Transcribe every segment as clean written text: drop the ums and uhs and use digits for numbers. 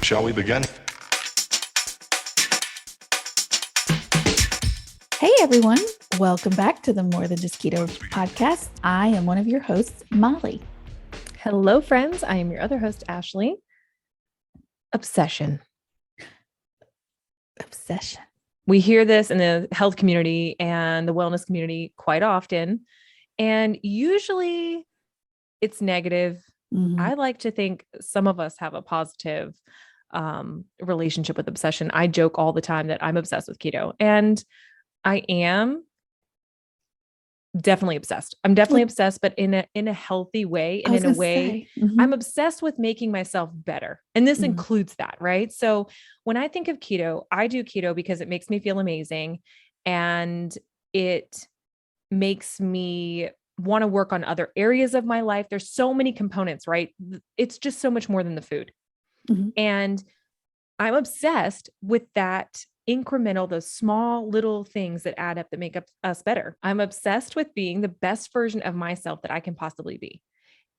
Shall we begin? Hey everyone, welcome back to the More Than Just Keto podcast. I am one of your hosts, Molly. Hello, friends. I am your other host, Ashley. Obsession. We hear this in the health community and the wellness community quite often, and usually it's negative. Mhm. I like to think some of us have a positive relationship with obsession. I joke all the time that I'm obsessed with keto, and I am definitely obsessed. I'm definitely obsessed, but in a healthy way, and in a way, I'm obsessed with making myself better. And this includes that, right? So when I think of keto, I do keto because it makes me feel amazing, and it makes me want to work on other areas of my life. There's so many components, right? It's just so much more than the food. Mhm. And I'm obsessed with that incremental, those small little things that add up that make us better. I'm obsessed with being the best version of myself that I can possibly be.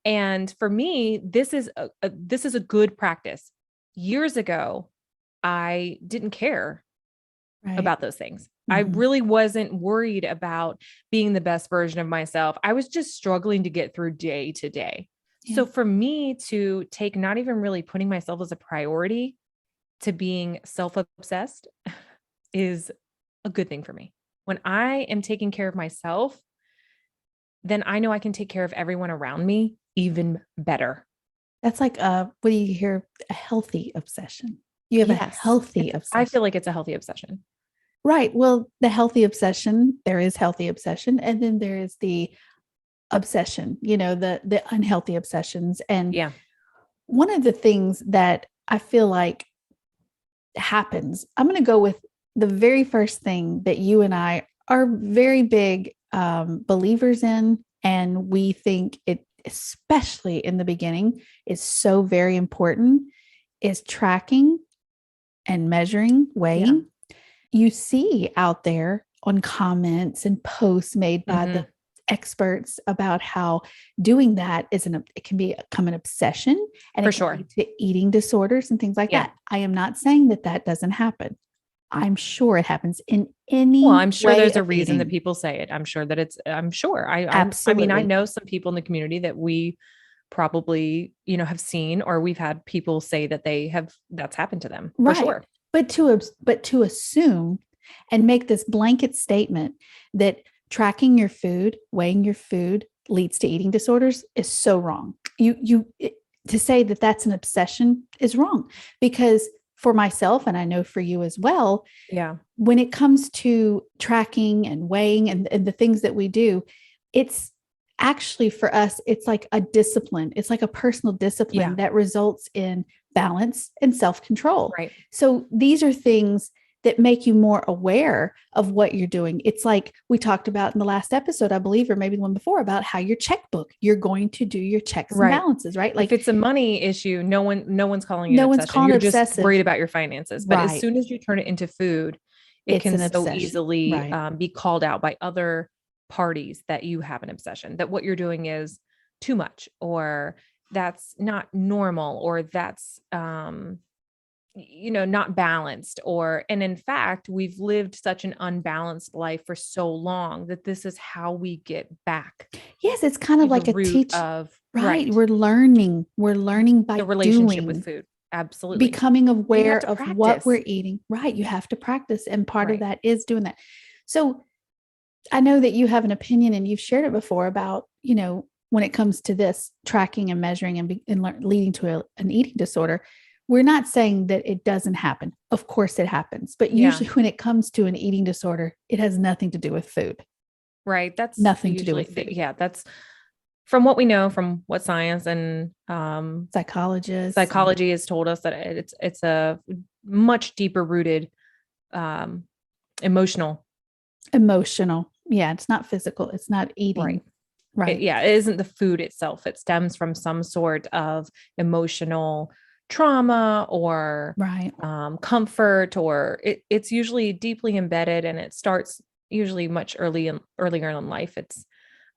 And for me, this is a good practice. Years ago, I didn't care about those things. I really wasn't worried about being the best version of myself. I was just struggling to get through day to day. Yeah. So for me to take not even really putting myself as a priority to being self-obsessed is a good thing for me. When I am taking care of myself, then I know I can take care of everyone around me even better. That's like what do you hear? A healthy obsession. You have a healthy obsession. I feel like it's a healthy obsession. Right. Well, the healthy obsession, there is healthy obsession, and then there is the obsession, the unhealthy obsessions. And Yeah. one of the things that I feel like happens, I'm going to go with the very first thing that you and I are very big believers in, and we think it, especially in the beginning, is so very important, is tracking and measuring, weighing. You see out there on comments and posts made by the experts about how doing that it can become an obsession, and For it can sure. lead to eating disorders and things like that. I am not saying that doesn't happen. I'm sure it happens in any Well, I'm sure way there's a of reason that eating. people say it. I'm sure that I'm sure. I mean, I Absolutely. know some people in the community that we probably, have seen, or we've had people say that that's happened to them. For Right. sure. But to assume and make this blanket statement that tracking your food, weighing your food leads to eating disorders is so wrong. To say that that's an obsession is wrong, because for myself, and I know for you as well, when it comes to tracking and weighing and the things that we do, it's actually, for us, it's like a discipline. It's like a personal discipline that results in balance and self-control. Right. So these are things that make you more aware of what you're doing. It's like we talked about in the last episode, I believe, or maybe the one before, about how your checkbook, you're going to do your checks and balances, right? Like, if it's a money issue, no one's calling it no an one's obsession. calling You're it just obsessive. worried about your finances. But as soon as you turn it into food, it It's can an so obsession. easily be called out by other parties that you have an obsession, that what you're doing is too much, or that's not normal, or that's not balanced, and in fact, we've lived such an unbalanced life for so long that this is how we get back. Yes, it's kind of like a teach of right. We're learning by the relationship doing, with food. Absolutely. becoming aware of practice what we're eating. Right. You have to practice. And part of that is doing that. So I know that you have an opinion, and you've shared it before about, when it comes to this tracking and measuring and leading to an eating disorder. We're not saying that it doesn't happen. Of course it happens. But usually when it comes to an eating disorder, it has nothing to do with food. Right. That's nothing to do with food. Yeah. That's from what we know, from what science and psychology has told us, that it's a much deeper rooted emotional. Yeah. It's not physical. It's not eating. Right. It isn't the food itself. It stems from some sort of emotional trauma or comfort, or it's usually deeply embedded, and it starts usually much earlier in life. It's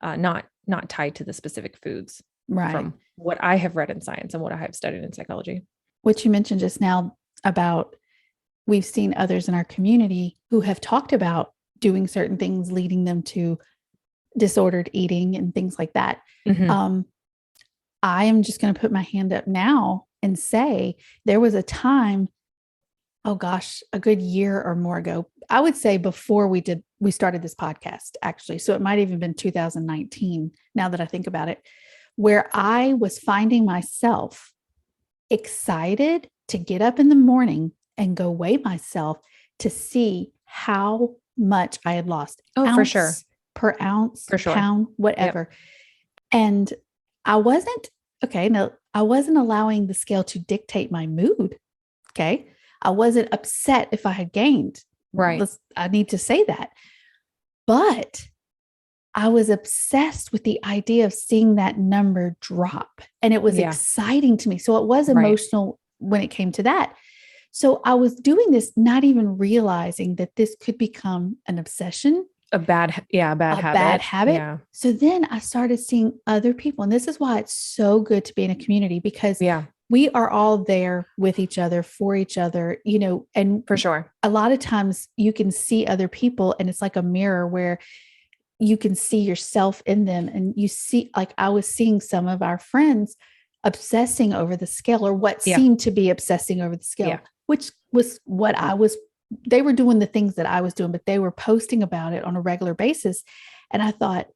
not tied to the specific foods, from what I have read in science and what I have studied in psychology. what you mentioned just now about we've seen others in our community who have talked about doing certain things leading them to disordered eating and things like that. Mhm. Um, I am just going to put my hand up now and say there was a time, oh gosh, a good year or more ago. I would say before we started this podcast, actually. So it might even been 2019, now that I think about it, where I was finding myself excited to get up in the morning and go weigh myself to see how much I had lost, Oh, for sure. ounce per ounce, For sure. pound, Yep. whatever. And I wasn't, okay, no, I wasn't allowing the scale to dictate my mood. Okay. I wasn't upset if I had gained. Right. I need to say that. But I was obsessed with the idea of seeing that number drop. And it was Yeah. exciting to me. So it was Right. emotional when it came to that. So I was doing this, not even realizing that this could become an obsession, A bad a bad habit. habit. Yeah. So then I started seeing other people. And this is why it's so good to be in a community, because Yeah. we are all there with each other, for each other, and For sure. a lot of times you can see other people and it's like a mirror where you can see yourself in them. And you see, like I was seeing some of our friends obsessing over the scale, or what Yeah. seemed to be obsessing over the Yeah. scale, which was what I was. They were doing the things that I was doing, but they were posting about it on a regular basis. And I thought,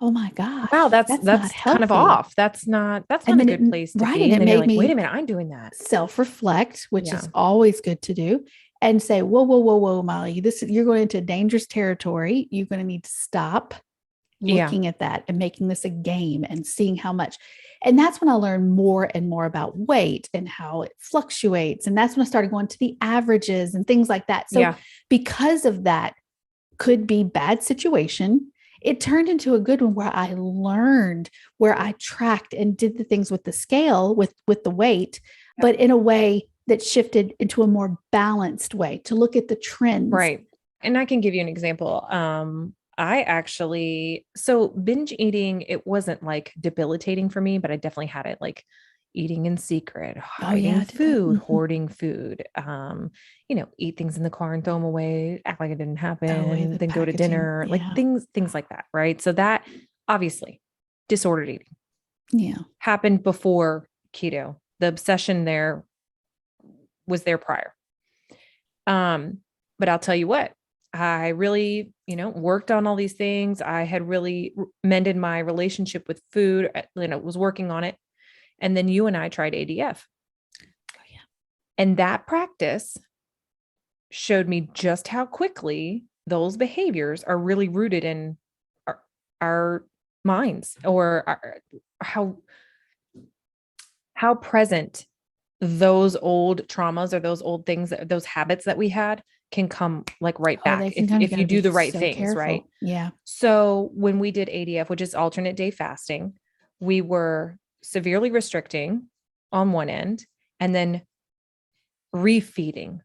oh my Wow, gosh, that's that's not kind of healthy. off. That's And not a then good place to right. be. And And it then you're made like, wait a me minute, I'm doing that. self-reflect, which Yeah. is always good to do, and say, whoa, whoa, whoa, whoa, Molly, you're going into dangerous territory. You're going to need to stop Yeah. looking at that and making this a game and seeing how much. And that's when I learned more and more about weight and how it fluctuates. And that's when I started going to the averages and things like that. So Yeah. because of that could be bad situation, it turned into a good one where I learned, where I tracked and did the things with the scale, with the weight, Yep. but in a way that shifted into a more balanced way to look at the trends. Right. And I can give you an example. I actually, so binge eating, it wasn't like debilitating for me, but I definitely had it like eating in secret, Oh yeah, hiding I did that. food, Mm-hmm. hoarding food, eat things in the car and throw them away, act like it didn't Oh, yeah, happen, the then go to packaging. dinner, like Yeah. things like that. Right. So that obviously disordered eating Yeah. happened before keto. The obsession there was there prior. But I'll tell you what, I really, worked on all these things. I had really mended my relationship with food, was working on it. And then you and I tried ADF. Oh yeah. And that practice showed me just how quickly those behaviors are really rooted in our minds, or how present those old traumas or those old things, those habits that we had can come like right Oh, they back can if come. You if got you to do be the right so things, right? careful. Yeah. So when we did ADF, which is alternate day fasting, we were severely restricting on one end and then refeeding.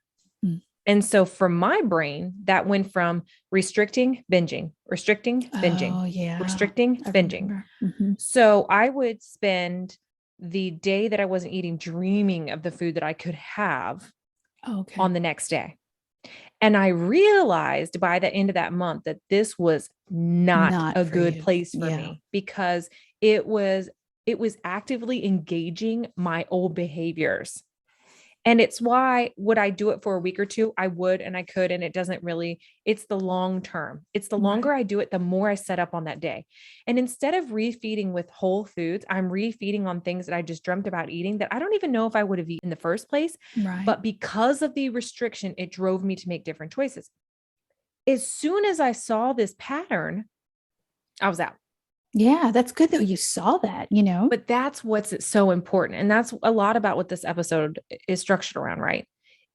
Mm. And so for my brain, that went from restricting, binging, restricting, binging, Oh yeah. restricting, I binging. remember. Mm-hmm. So I would spend the day that I wasn't eating dreaming of the food that I could have Okay. on the next day. And I realized by the end of that month that this was not Not a for good you. place for Yeah. me, because it was actively engaging my old behaviors. And it's why, would I do it for a week or two? I would, and I could, and it doesn't really, it's the long term. It's the Right. longer I do it, the more I set up on that day. And instead of refeeding with whole foods, I'm refeeding on things that I just dreamt about eating that I don't even know if I would have eaten in the first place. Right. But because of the restriction, it drove me to make different choices. As soon as I saw this pattern, I was out. Yeah, that's good though. You saw that. But that's what's so important. And that's a lot about what this episode is structured around, right?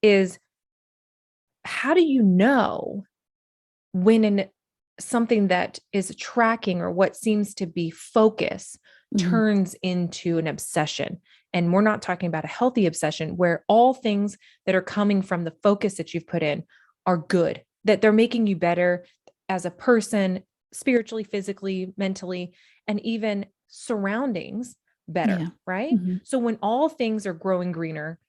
Is how do you know when something that is tracking or what seems to be focus Mm-hmm. turns into an obsession? And we're not talking about a healthy obsession where all things that are coming from the focus that you've put in are good, that they're making you better as a person, spiritually, physically, mentally, and even surroundings better, Yeah. right? Mm-hmm. So when all things are growing greener,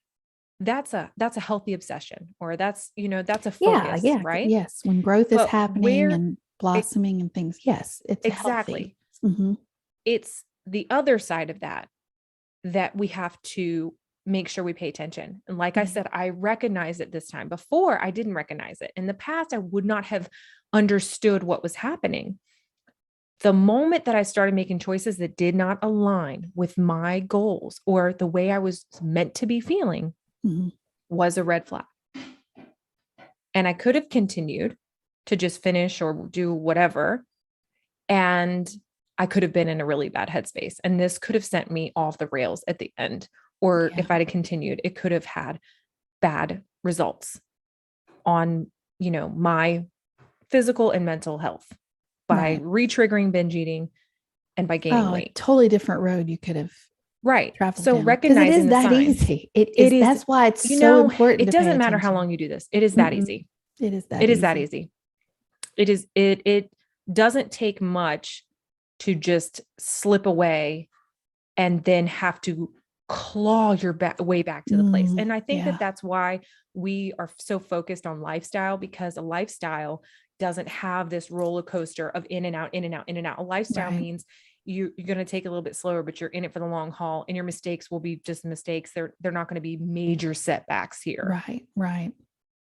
that's a healthy obsession, or that's a Yeah, focus, yeah, right? yes. When growth is But happening where and it, blossoming and things, yes, it's healthy. exactly, Hmm. it's the other side of that we have to make sure we pay attention. And like I Yeah. said, I recognize it this time. Before, I didn't recognize it. In the past, I would not have understood what was happening. The moment that I started making choices that did not align with my goals or the way I was meant to be feeling Hmm. was a red flag. And I could have continued to just finish or do whatever. And I could have been in a really bad headspace. And this could have sent me off the rails at the end. Or Yeah. if I'd have continued, it could have had bad results on, my physical and mental health by Right. re-triggering binge eating and by gaining Oh, a weight. totally different road you could have Right. traveled So down because it is recognizing the that signs, easy. It it is. is, That's why it's so important it to pay doesn't matter how attention. long you do this. It is that Mm-mm. easy. It is that It is that easy. easy. It doesn't take much to just slip away and then have to claw your way back to the place. And I think that Yeah. that's why we are so focused on lifestyle, because a lifestyle doesn't have this roller coaster of in and out, in and out, in and out. A lifestyle Right. means you're going to take a little bit slower, but you're in it for the long haul, and your mistakes will be just mistakes. They're not going to be major setbacks here, Right. Right.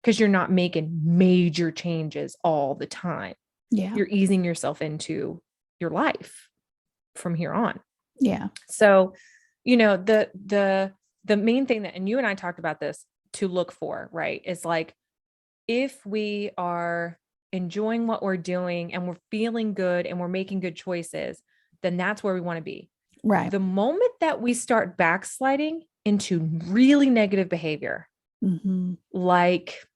because you're not making major changes all the time. Yeah. You're easing yourself into your life from here on. Yeah. So, the main thing that, and you and I talked about this, to look for, right, is like, if we are enjoying what we're doing and we're feeling good and we're making good choices, then that's where we want to be. Right. The moment that we start backsliding into really negative behavior, Mm-hmm. like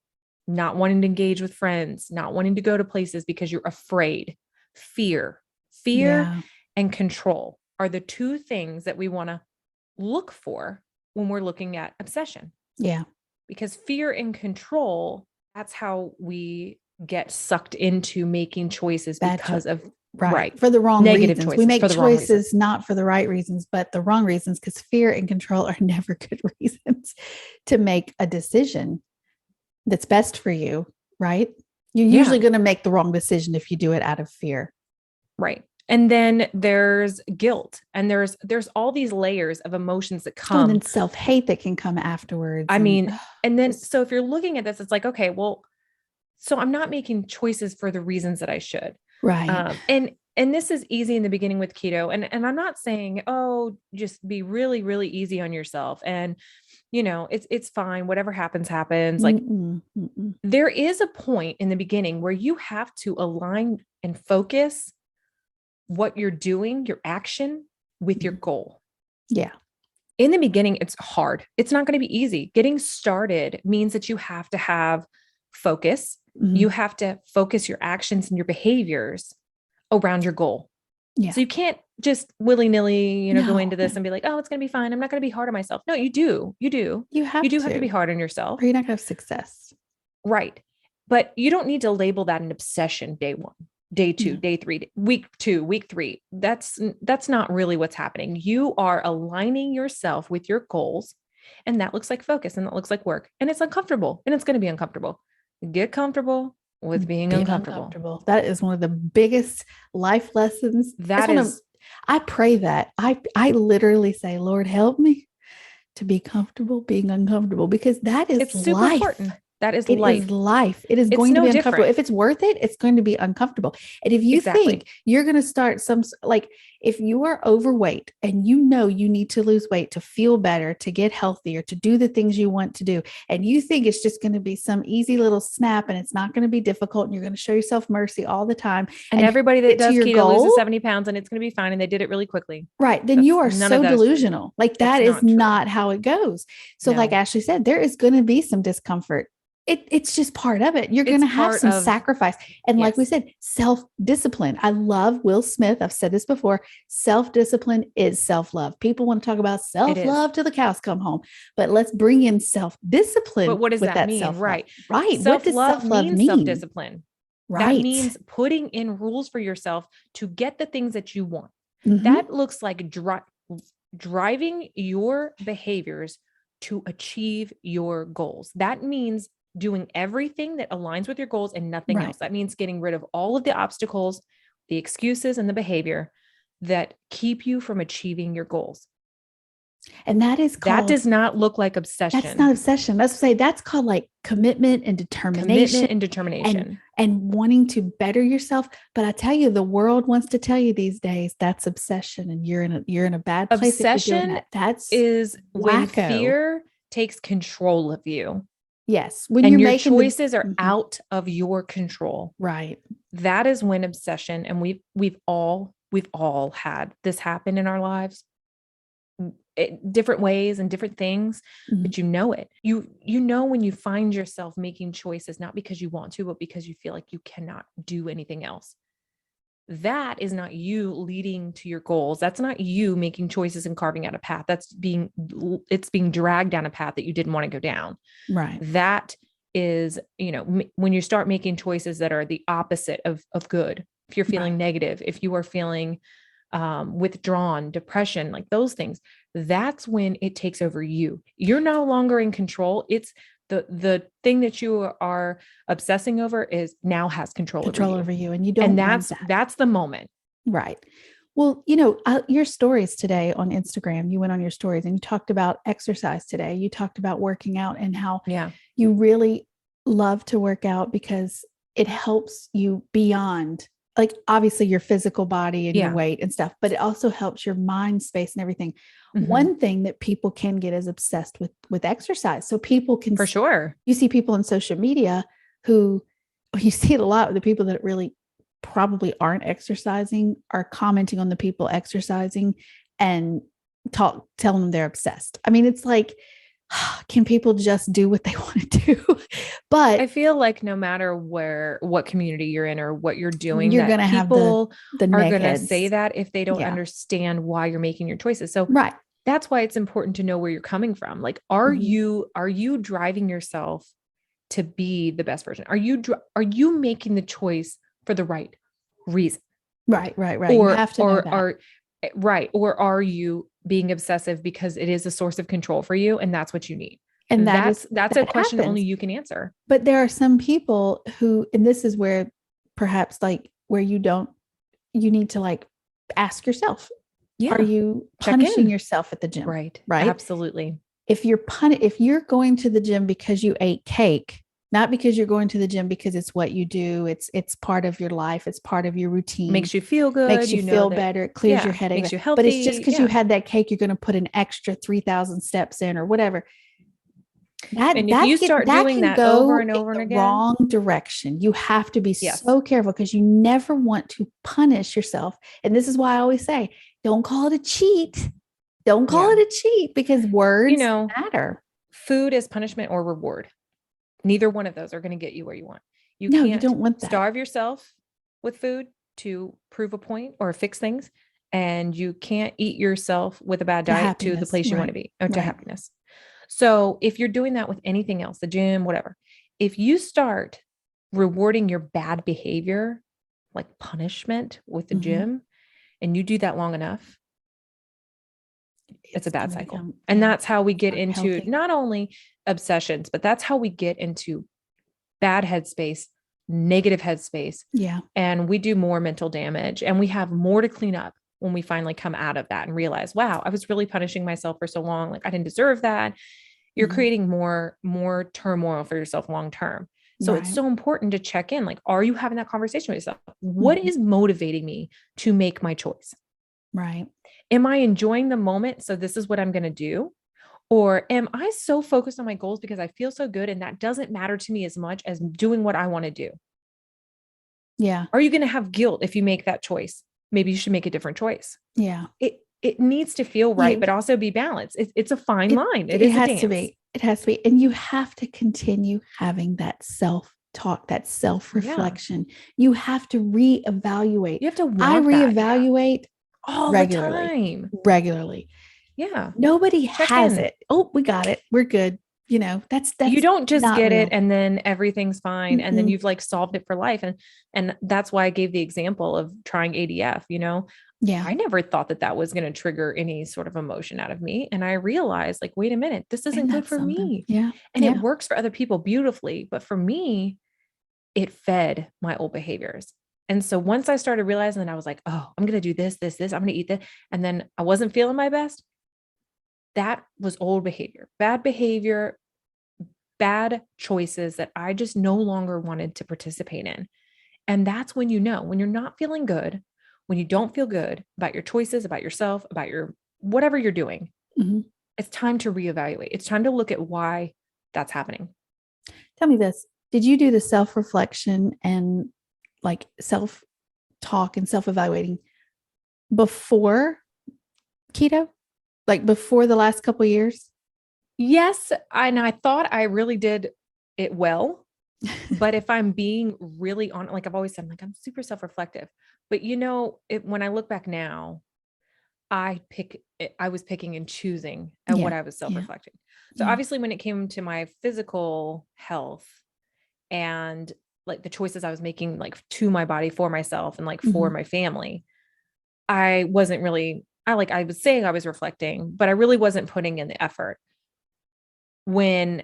not wanting to engage with friends, not wanting to go to places because you're afraid, fear Yeah. and control are the two things that we want to look for when we're looking at obsession. Yeah. Because fear and control, that's how we get sucked into making choices Bad choice. because of, Right. right, For the wrong negative reasons. We choices make for the wrong reasons. choices not for the right reasons, but the wrong reasons, because fear and control are never good reasons to make a decision that's best for you. Right. You're usually Yeah. going to make the wrong decision if you do it out of fear. Right. And then there's guilt, and there's all these layers of emotions that Oh, and come. then self-hate that can come afterwards. I And mean, and then, so if you're looking at this, it's like, okay, well, so I'm not making choices for the reasons that I should. right. And this is easy in the beginning with keto. And I'm not saying, oh, just be really, really easy on yourself. And, it's fine. Whatever happens, happens. Like, Mm-mm, mm-mm. there is a point in the beginning where you have to align and focus what you're doing, your action, with your goal. Yeah. In the beginning, it's hard. It's not going to be easy. Getting started means that you have to have focus. Mm-hmm. You have to focus your actions and your behaviors around your goal. Yeah. So you can't just willy-nilly, go No, into this and be like, oh, it's going to be fine. I'm not going to be hard on myself. No, you do. You do. you You have do have to be to, hard on or yourself. you're not going to have success. Right. But you don't need to label that an obsession day 1, day 2, No. day 3, week 2, week 3. That's not really what's happening. You are aligning yourself with your goals, and that looks like focus, and that looks like work, and it's uncomfortable, and it's going to be uncomfortable. Get comfortable with being uncomfortable. That is one of the biggest life lessons. That is, I pray that I literally say, Lord, help me to be comfortable being uncomfortable, because that is it's super life. important. That is It life. is life. It is It's going to no be uncomfortable. different. If it's worth it, it's going to be uncomfortable. And if you Exactly. think you're going to start like if you are overweight and you know you need to lose weight to feel better, to get healthier, to do the things you want to do, and you think it's just going to be some easy little snap and it's not going to be difficult and you're going to show yourself mercy all the time. And everybody that does keto goal, loses 70 pounds and it's going to be fine, and they did it really quickly. Right. Then That's, you are none of so that delusional. Like that is not true. not how it goes. So like No. Ashley said, there is going to be some discomfort. It's just part of it. You're going to have some sacrifice. And like we Yes. said, self-discipline. I love Will Smith. I've said this before. Self-discipline is self-love. People want to talk about self-love till the cows come home, but let's bring in self-discipline. But what does with that mean? self-love. Right. Right. Self-love What does self-love means mean? self-discipline. Right. That means putting in rules for yourself to get the things that you want. Mm-hmm. That looks like driving your behaviors to achieve your goals. That means doing everything that aligns with your goals and nothing Right. else. That means getting rid of all of the obstacles, the excuses, and the behavior that keep you from achieving your goals. And that is That called, does not look like that's obsession. not obsession. Let's say that's called like commitment and determination Commitment and and determination. wanting to better yourself. But I tell you, the world wants to tell you these days that's obsession, and you're in a bad place if you're doing Obsession that. That's is when wacko. fear takes control of you Yes. When you're and your making the choices are out of your control. right. That is when obsession, and we've all had this happen in our lives, different ways and different things, Mhm. but you know it. You know when you find yourself making choices not because you want to, but because you feel like you cannot do anything else. That is not you leading to your goals. That's not you making choices and carving out a path. It's being dragged down a path that you didn't want to go down. Right. That is, when you start making choices that are the opposite of good. If you're feeling Right. negative, if you are feeling withdrawn, depression, like those things, that's when it takes over you. You're no longer in control. It's the thing that you are obsessing over is now has control over you. You. And you And don't want that's the moment. right. Well, your stories today on Instagram, you went on your stories and you talked about exercise today. You talked about working out and how Yeah. you really love to work out because it helps you beyond, like, obviously your physical body and your Yeah. weight and stuff, but it also helps your mind space and everything. Mm-hmm. One thing that people can get is obsessed with exercise. So people can, For sure. you see people on social media who, you see it a lot with the people that really probably aren't exercising are commenting on the people exercising and telling them they're obsessed. I mean, it's like, can people just do what they want to do? But I feel like no matter what community you're in or what you're doing, you're that going to have the people are going to neckheads. say that if they don't Yeah. understand why you're making your choices. So Right. that's why it's important to know where you're coming from. Like, are you driving yourself to be the best version? Are you making the choice for the right reason? Right. You have to know that. Or are you being obsessive because it is a source of control for you and that's what you need? And That's that a question happens. only you can answer. But there are some people who, and this is where perhaps like where you need to like ask yourself, are Yeah. you Check punishing in. yourself at the gym? Right. Right. Absolutely. If you're going to the gym because you ate cake, not because you're going to the gym because it's what you do, it's part of your life, it's part of your routine, Makes you feel good. makes you feel That, better, it clears your headache. makes you But it's just healthy. because you Yeah. had that cake, you're going to put an extra 3,000 steps in or whatever. And if you start That doing can that over go and in over and the again, wrong direction. You have to be yes. so careful because you never want to punish yourself. And this is why I always say, don't call it a cheat. Don't call it a cheat because words matter. Food is punishment or reward. Neither one of those are going to get you where you want. You No, you can't don't want that. starve yourself with food to prove a point or fix things. And you can't eat yourself with a bad diet to the place you want to be, or to happiness. So if you're doing that with anything else, the gym, whatever, if you start rewarding your bad behavior, like punishment with the gym, and you do that long enough, it's a bad cycle. And that's how we get into not only obsessions, but that's how we get into bad headspace, negative headspace. Yeah. And we do more mental damage and we have more to clean up when we finally come out of that and realize, wow, I was really punishing myself for so long. Like I didn't deserve that. You're creating more turmoil for yourself long-term. So it's so important to check in. Like, are you having that conversation with yourself? What is motivating me to make my choice? Right. Am I enjoying the moment? So this is what I'm going to do. Or am I so focused on my goals because I feel so good and that doesn't matter to me as much as doing what I want to do? Yeah. Are you going to have guilt if you make that choice? Maybe you should make a different choice. Yeah. It needs to feel right, but also be balanced. It's a fine line. It is a dance. To be. It has to be. And you have to continue having that self-talk, that self-reflection. You have to reevaluate. You have to I reevaluate all regularly. the time. Regularly. Yeah. Nobody has it. Oh, we got it. We're good. That's you don't just get real. it and then everything's fine. And then you've like solved it for life. And that's why I gave the example of trying ADF. Yeah. I never thought that that was going to trigger any sort of emotion out of me. And I realized, like, wait a minute, this And isn't good that's for something. me. Yeah. And it Yeah. works for other people beautifully. But for me, it fed my old behaviors. And so once I started realizing that, I was like, oh, I'm going to do this, this, this, I'm going to eat that. And then I wasn't feeling my best. That was old behavior, bad choices that I just no longer wanted to participate in. And that's when you know, when you're not feeling good, when you don't feel good about your choices, about yourself, about your whatever you're doing, Mhm. it's time to reevaluate. It's time to look at why that's happening. Tell me this. Did you do the self-reflection and like self-talk and self-evaluating before keto? Like before the last couple of years? Yes, and I thought I really did it well. But if I'm being really on, like I've always said, like I'm super self-reflective. But when I look back now, I was picking and choosing at what Yeah. I was Yeah. self-reflecting. So Yeah. obviously when it came to my physical health and like the choices I was making, like to my body for myself and like for Mhm. my family, I wasn't really, I was saying I was reflecting, but I really wasn't putting in the effort. When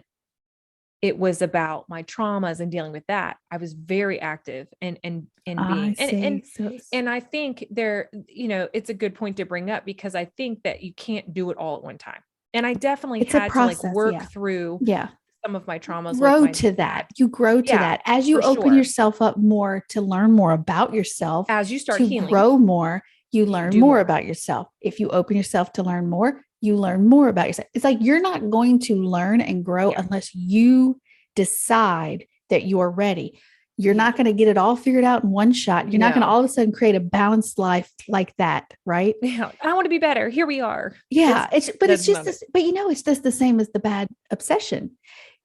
it was about my traumas and dealing with that, I was very active and I being, see. So and I think it's a good point to bring up because I think that you can't do it all at one time. And I definitely it's a had to like process. work Yeah. through Yeah. some of my traumas with Grow my to that. dad. You grow to Yeah, that as you for open sure. yourself up more to learn more about yourself, As you start to healing, grow more, you you learn do more more. about yourself. If you open yourself to learn more, you learn more about yourself. It's like you're not going to learn and grow Yeah. unless you decide that you're ready. You're Yeah. not going to get it all figured out in one shot. You're not going to No. all of a sudden create a balanced life like that, right? Yeah. I want to be better. Here we are. Yeah, This it's this just moment. this, but it's just the same as the bad obsession.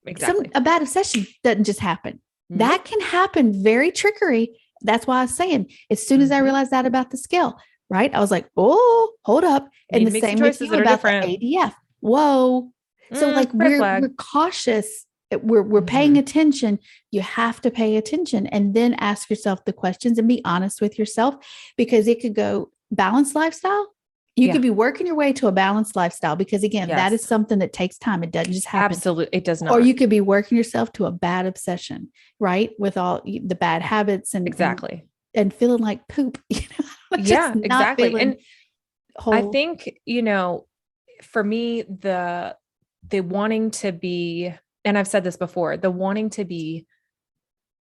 Exactly. A bad obsession doesn't just happen. That Nope. can happen very trickery. That's why I was saying, as soon as I Mm-hmm. realized that about the scale, right? I was like, oh, hold up. And Need the to make some same with choices you that are about the different. ADF. Whoa. So like Red we're flag. cautious. We're paying Mm-hmm. attention. You have to pay attention and then ask yourself the questions and be honest with yourself, because it could go balanced lifestyle. You Yeah. could be working your way to a balanced lifestyle, because again, that is Yes. something that takes time. It doesn't just happen. Absolutely. It does Or not. you could be working yourself to a bad obsession, right? With all the bad habits Exactly. and feeling like poop, just Yeah, not exactly. feeling And I whole. think, for me, the wanting to be, and I've said this before, the wanting to be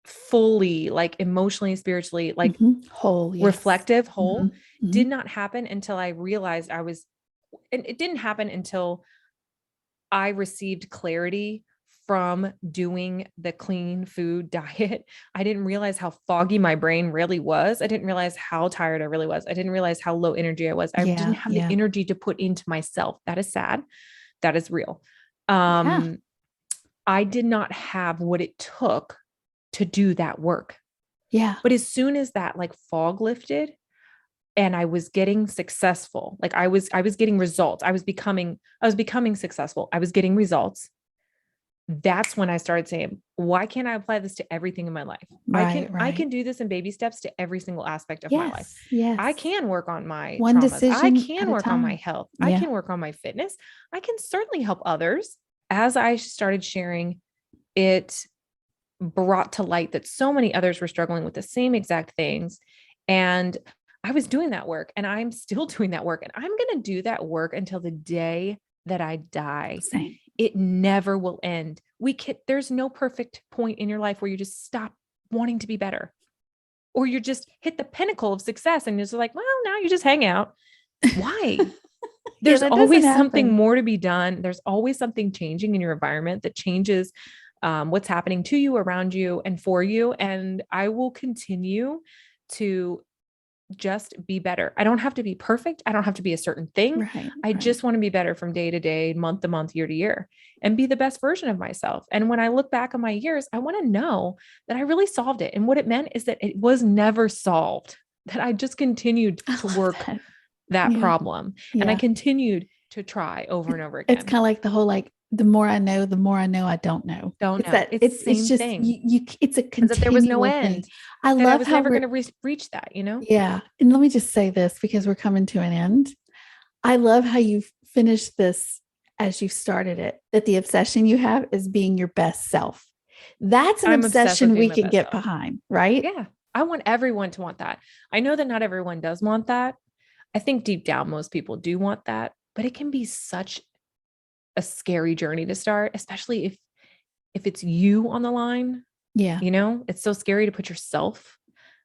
fully like emotionally, spiritually, like Whole, yes. reflective, hmm whole, did not happen until I realized and it didn't happen until I received clarity from doing the clean food diet. I didn't realize how foggy my brain really was. I didn't realize how tired I really was. I didn't realize how low energy I was. I didn't Yeah, have the yeah, energy to put into myself. That is sad. That is real. yeah, I did not have what it took to do that work. yeah, But as soon as that like fog lifted, and I was getting successful. Like I was getting results. I was becoming successful. I was getting results. That's when I started saying, why can't I apply this to everything in my life? I right, can I right. can do this in baby steps to every single aspect of my life. Yes, I yes. can work on my One traumas. I decision at can a work on my time. health. I Yeah, can work on my fitness. I can certainly help others. As I started sharing, it brought to light that so many others were struggling with the same exact things. And I was doing that work and I'm still doing that work. And I'm going to do that work until the day that I die. same. It never will end. There's no perfect point in your life where you just stop wanting to be better or you just hit the pinnacle of success and you're just like, well, now you just hang out. Why? Yeah, There's that doesn't always something happen. more to be done. There's always something changing in your environment that changes what's happening to you, around you, and for you. And I will continue to just be better. I don't have to be perfect. I don't have to be a certain thing. Right, I right. just want to be better from day to day, month to month, year to year, and be the best version of myself. And when I look back on my years, I want to know that I really solved it. And what it meant is that it was never solved, that I just continued I to love work that. that Yeah, problem. And I yeah. continued to try over and over It's again. kind of like the whole like the more I know, the more I know I don't know. Don't It's know. that It's the it's same just thing. it's a Is that there was no continual thing. end, I that I love was how never we're going to reach that, you know? yeah. And let me just say this because we're coming to an end. I love how you've finished this as you started it, that the obsession you have is being your best self. That's an I'm obsessed with obsession being we my can best get self. behind, right? Yeah. I want everyone to want that. I know that not everyone does want that. I think deep down, most people do want that, but it can be such a scary journey to start, especially if it's you on the line. Yeah. You know, it's so scary to put yourself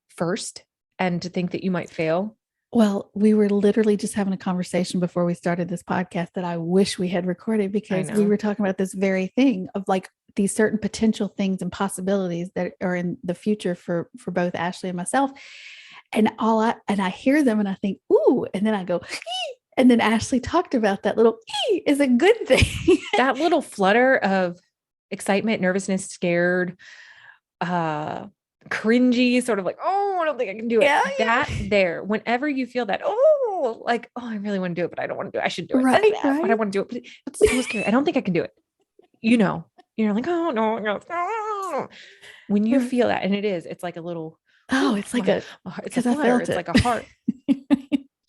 first and to think that you might fail. Well, we were literally just having a conversation before we started this podcast that I wish we had recorded I because we know. were talking about this very thing of like these certain potential things and possibilities that are in the future for both Ashley and myself. And I hear them and I think, ooh, and then I go, ee! And then Ashley talked about that little is a good thing. That little flutter of excitement, nervousness, scared, cringy, sort of like, oh, I don't think I can do it. Yeah, That there, whenever you feel that, oh, like, oh, I really want to do it, but I don't want to do it. I should do it. right, But I right. want to do it. But it's so scary. I don't think I can do it. You're like, oh no, no, no. When you Right. feel that, and it's like a little, Oh, oh, it's like a it's a because I flutter. felt It's it. like a heart.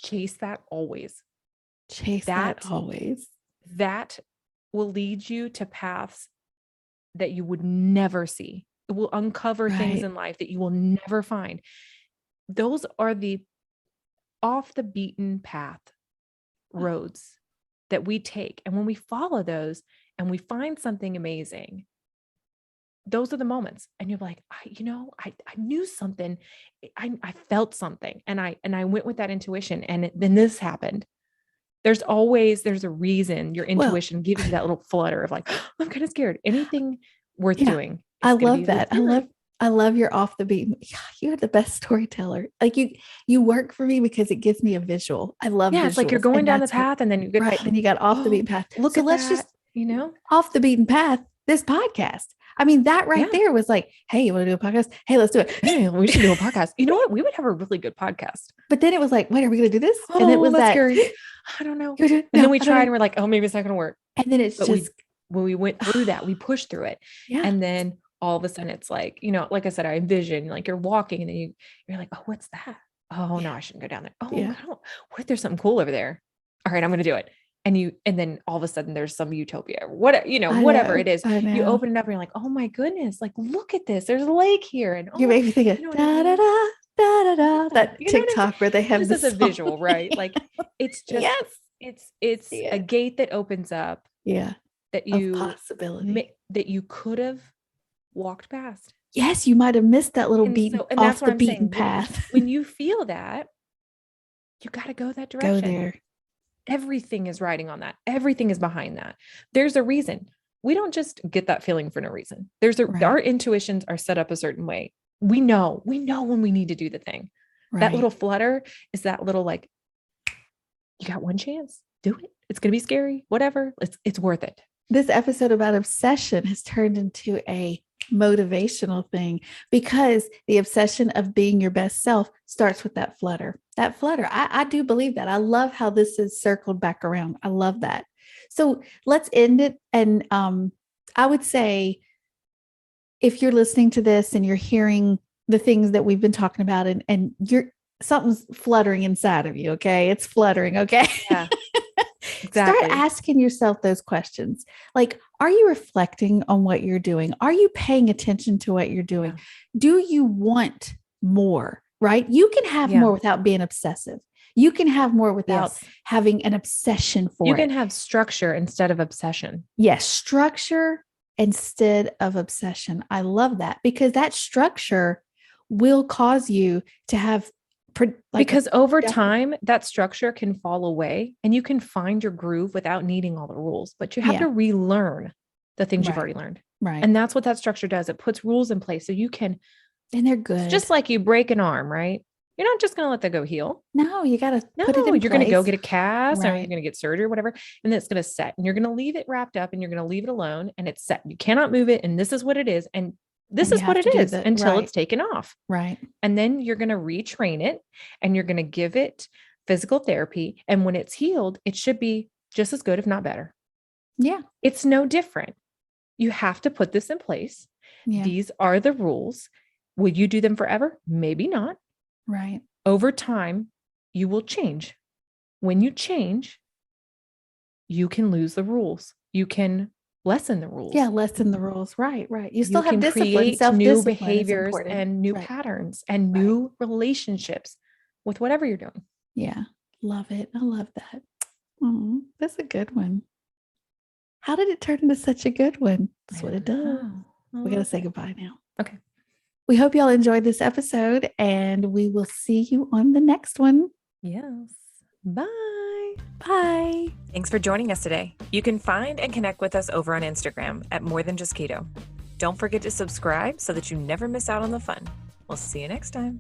Chase that always. Chase that That, always. that will lead you to paths that you would never see. It will uncover things Right. in life that you will never find. Those are the off the beaten path roads that we take. And when we follow those and we find something amazing, those are the moments. And you're like, I knew something. I felt something. And I went with that intuition. And then this happened. There's a reason your Well, intuition gives you that little flutter of like, I'm kind of scared. Anything worth yeah, doing I is going to be love a little that. scary. I love your off the beat. You're the best storyteller. Like you work for me because it gives me a visual. I love Yeah, it's like you're visuals. going And down the that's what path and then you get, right. Then you got off the oh, beaten path. look So at let's just that. off the beaten path, this podcast. I mean, that right Yeah. there was like, hey, you want to do a podcast? Hey, let's do it. Hey, we should do a podcast. You know what? We would have a really good podcast. But then it was like, wait, are we gonna do this? And it Oh, was that's that scary. I don't know. And then no, we I don't tried know. and we're like, oh, maybe it's not going to work. And then it's But just when we went through that, we pushed through it. yeah. And then all of a sudden it's like, like I said, I envision like you're walking and then you're like, oh, what's that? Oh no, Yeah. I shouldn't go down there. Oh, Yeah. what if there's something cool over there? All right, I'm going to do it. And then all of a sudden there's some utopia, I whatever know. it is. I You know. open it up and you're like, oh my goodness, like, look at this. There's a lake here. And You oh, make me think of you know what I da da mean? da da da da Yeah. that You know what I'm saying? TikTok where they have Just the as a song. visual, right? Like it's just, Yes. it's See a it. gate that opens up Yeah. that Of possibility. that you could have walked past. Yes, you might have missed that little And beaten so, and that's off what the I'm beaten saying. path. When you feel that, you got to go that Go direction. there. Everything is riding on that. Everything is behind that. There's a reason. We don't just get that feeling for no reason. Right. Our intuitions are set up a certain way. We know when we need to do the thing. That Right. little flutter is that little like, you got one chance, do it. It's going to be scary, whatever. It's worth it. This episode about obsession has turned into a motivational thing because the obsession of being your best self starts with that flutter. That flutter. I do believe that. I love how this is circled back around. I love that. So let's end it. And I would say if you're listening to this and you're hearing the things that we've been talking about and you're something's fluttering inside of you, okay? It's fluttering, okay? Yeah, Start exactly. asking yourself those questions. Like, are you reflecting on what you're doing? Are you paying attention to what you're doing? Yeah. Do you want more? Right? You can have Yeah. more without being obsessive. You can have more without Yes. having an obsession You for can it. have structure instead of obsession. Yes, structure instead of obsession. I love that because that structure will cause you to have Because over time, that structure can fall away and you can find your groove without needing all the rules, but you have yeah, to relearn the things you've right, already learned. right. And that's what that structure does. It puts rules in place so you can, And they're it's good. just like you break an arm, right? You're not just going to let that go heal. No, you got to No, put it in you're going to go place. get a cast or you're Right. going to get surgery or whatever. And it's going to set and you're going to leave it wrapped up and you're going to leave it alone and it's set. You cannot move it. And this is what it is. And this And you is what have it to do is that. until Right. it's taken off. Right. And then you're going to retrain it and you're going to give it physical therapy. And when it's healed, it should be just as good, if not better. Yeah. It's no different. You have to put this in place. Yeah. These are the rules. Will you do them forever? Maybe not. Right. Over time, you will change. When you change, you can lose the rules. You can lessen the rules. Yeah. Lessen the rules. Right. Right. You still You have can discipline. create new Self-discipline is behaviors important. and new Right. patterns and Right. new relationships with whatever you're doing. Yeah. Love it. I love that. Oh, that's a good one. How did it turn into such a good one? That's what it does. We got to say goodbye now. Okay. We hope y'all enjoyed this episode and we will see you on the next one. Yes. Bye. Bye. Thanks for joining us today. You can find and connect with us over on Instagram at More Than Just Keto. Don't forget to subscribe so that you never miss out on the fun. We'll see you next time.